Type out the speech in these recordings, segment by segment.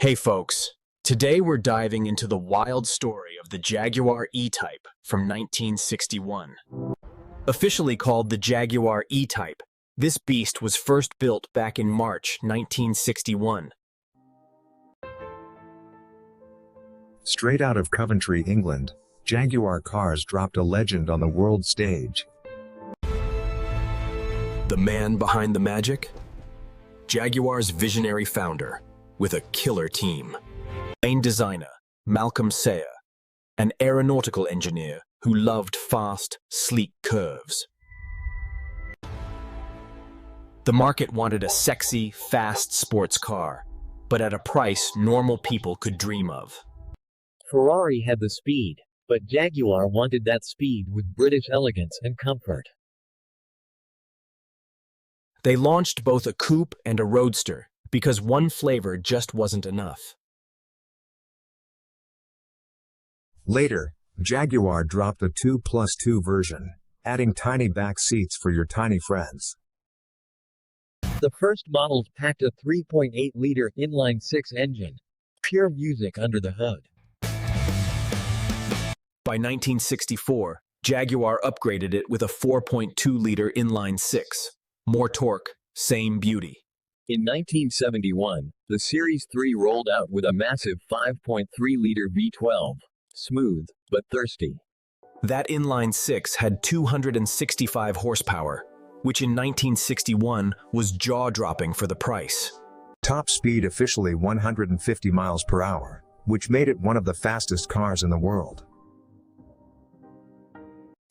Hey folks, today we're diving into the wild story of the Jaguar E-Type from 1961. Officially called the Jaguar E-Type, this beast was first built back in March 1961. Straight out of Coventry, England, Jaguar Cars dropped a legend on the world stage. The man behind the magic? Jaguar's visionary founder, with a killer team. Main designer, Malcolm Sayer, an aeronautical engineer who loved fast, sleek curves. The market wanted a sexy, fast sports car, but at a price normal people could dream of. Ferrari had the speed, but Jaguar wanted that speed with British elegance and comfort. They launched both a coupe and a roadster because one flavor just wasn't enough. Later, Jaguar dropped the 2+2 version, adding tiny back seats for your tiny friends. The first models packed a 3.8-liter inline-six engine. Pure music under the hood. By 1964, Jaguar upgraded it with a 4.2-liter inline-six. More torque, same beauty. In 1971, the Series 3 rolled out with a massive 5.3-liter V12. Smooth, but thirsty. That inline-six had 265 horsepower, which in 1961 was jaw-dropping for the price. Top speed officially 150 miles per hour, which made it one of the fastest cars in the world.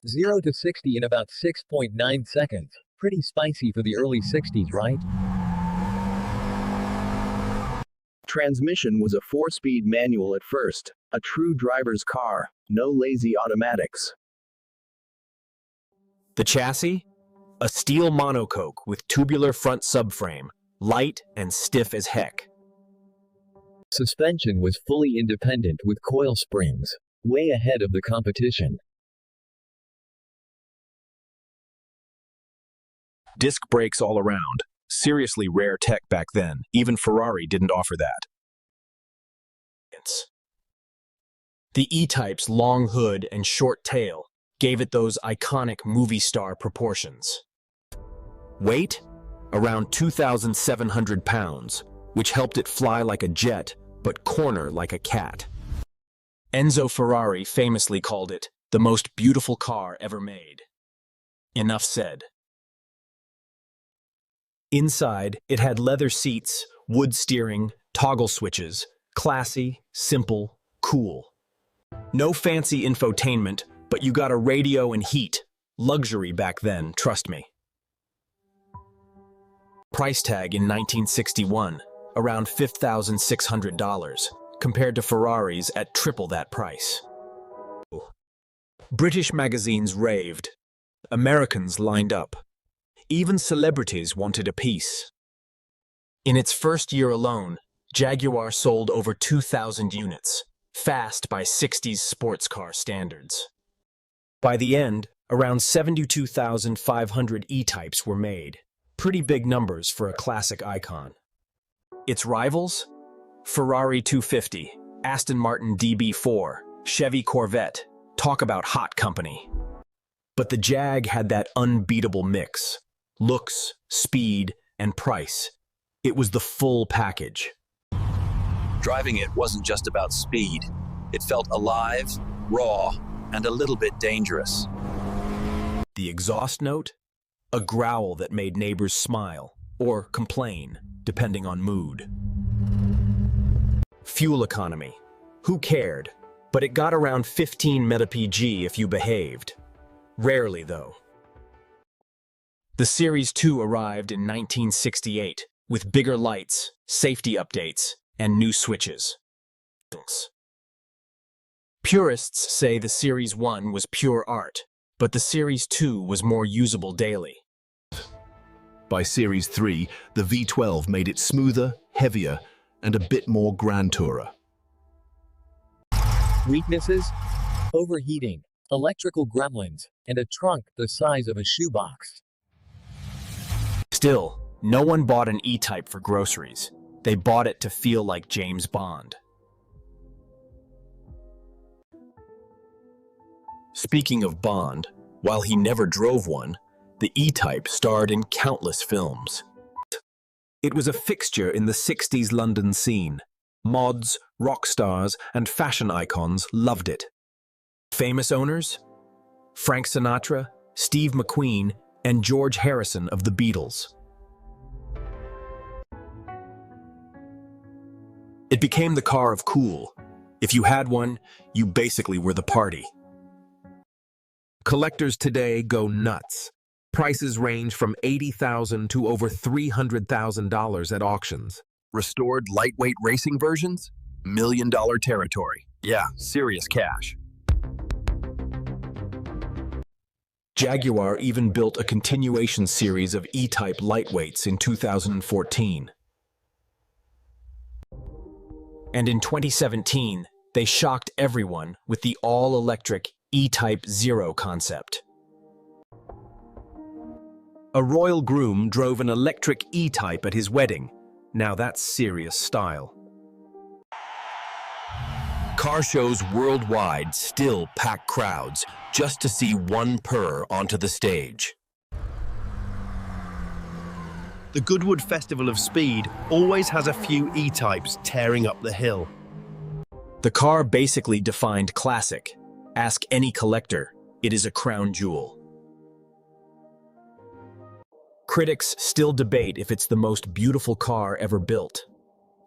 0 to 60 in about 6.9 seconds. Pretty spicy for the early 60s, right? Transmission was a 4-speed manual at first, a true driver's car, no lazy automatics. The chassis? A steel monocoque with tubular front subframe, light and stiff as heck. Suspension was fully independent with coil springs, way ahead of the competition. Disc brakes all around. Seriously rare tech back then. Even Ferrari didn't offer that. The E-Type's long hood and short tail gave it those iconic movie star proportions. Weight? Around 2,700 pounds, which helped it fly like a jet, but corner like a cat. Enzo Ferrari famously called it the most beautiful car ever made. Enough said. Inside, it had leather seats, wood steering, toggle switches, classy, simple, cool. No fancy infotainment, but you got a radio and heat. Luxury back then, trust me. Price tag in 1961, around $5,600, compared to Ferraris at triple that price. British magazines raved. Americans lined up. Even celebrities wanted a piece. In its first year alone, Jaguar sold over 2,000 units, fast by 60s sports car standards. By the end, around 72,500 E-Types were made. Pretty big numbers for a classic icon. Its rivals? Ferrari 250, Aston Martin DB4, Chevy Corvette. Talk about hot company. But the Jag had that unbeatable mix. Looks, speed, and price. It was the full package. Driving it wasn't just about speed. It felt alive, raw, and a little bit dangerous. The exhaust note? A growl that made neighbors smile, or complain, depending on mood. Fuel economy. Who cared? But it got around 15 mpg if you behaved. Rarely, though. The Series 2 arrived in 1968, with bigger lights, safety updates, and new switches. Purists say the Series 1 was pure art, but the Series 2 was more usable daily. By Series 3, the V12 made it smoother, heavier, and a bit more grand tourer. Weaknesses? Overheating, electrical gremlins, and a trunk the size of a shoebox. Still, no one bought an E-Type for groceries. They bought it to feel like James Bond. Speaking of Bond, while he never drove one, the E-Type starred in countless films. It was a fixture in the 60s London scene. Mods, rock stars, and fashion icons loved it. Famous owners? Frank Sinatra, Steve McQueen, and George Harrison of the Beatles. It became the car of cool. If you had one, you basically were the party. Collectors today go nuts. Prices range from $80,000 to over $300,000 at auctions. Restored lightweight racing versions? $1 million territory. Yeah, serious cash. Jaguar even built a continuation series of E-Type lightweights in 2014. And in 2017, they shocked everyone with the all-electric E-Type Zero concept. A royal groom drove an electric E-Type at his wedding. Now that's serious style. Car shows worldwide still pack crowds just to see one purr onto the stage. The Goodwood Festival of Speed always has a few E-Types tearing up the hill. The car basically defined classic. Ask any collector, it is a crown jewel. Critics still debate if it's the most beautiful car ever built.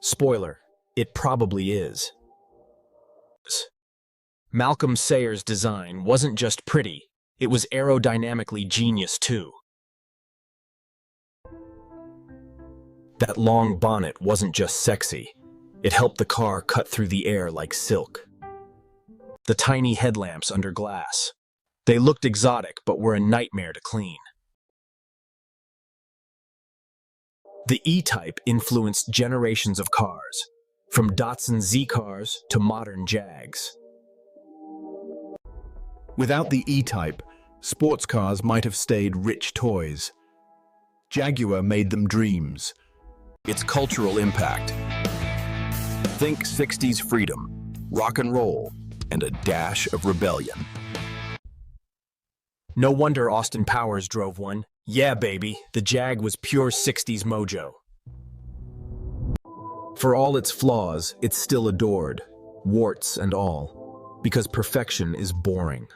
Spoiler, it probably is. Malcolm Sayers' design wasn't just pretty, it was aerodynamically genius too. That long bonnet wasn't just sexy, it helped the car cut through the air like silk. The tiny headlamps under glass. They looked exotic but were a nightmare to clean. The E-Type influenced generations of cars, from Datsun Z cars to modern Jags. Without the E-Type, sports cars might have stayed rich toys. Jaguar made them dreams. Its cultural impact. Think 60s freedom, rock and roll, and a dash of rebellion. No wonder Austin Powers drove one. Yeah, baby, the Jag was pure 60s mojo. For all its flaws, it's still adored, warts and all, because perfection is boring.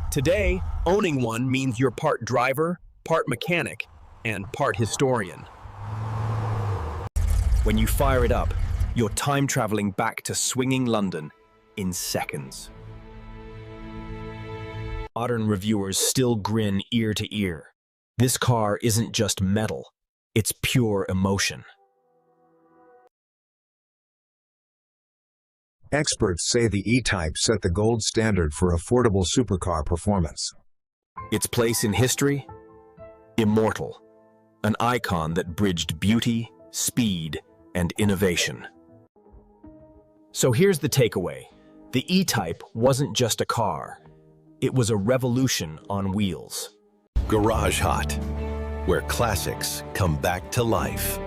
Today, owning one means you're part driver, part mechanic, and part historian. When you fire it up, you're time traveling back to swinging London in seconds. Modern reviewers still grin ear to ear. This car isn't just metal, it's pure emotion. Experts say the E-Type set the gold standard for affordable supercar performance. Its place in history? Immortal. An icon that bridged beauty, speed, and innovation. So here's the takeaway. The E-Type wasn't just a car. It was a revolution on wheels. Garage Hot, where classics come back to life.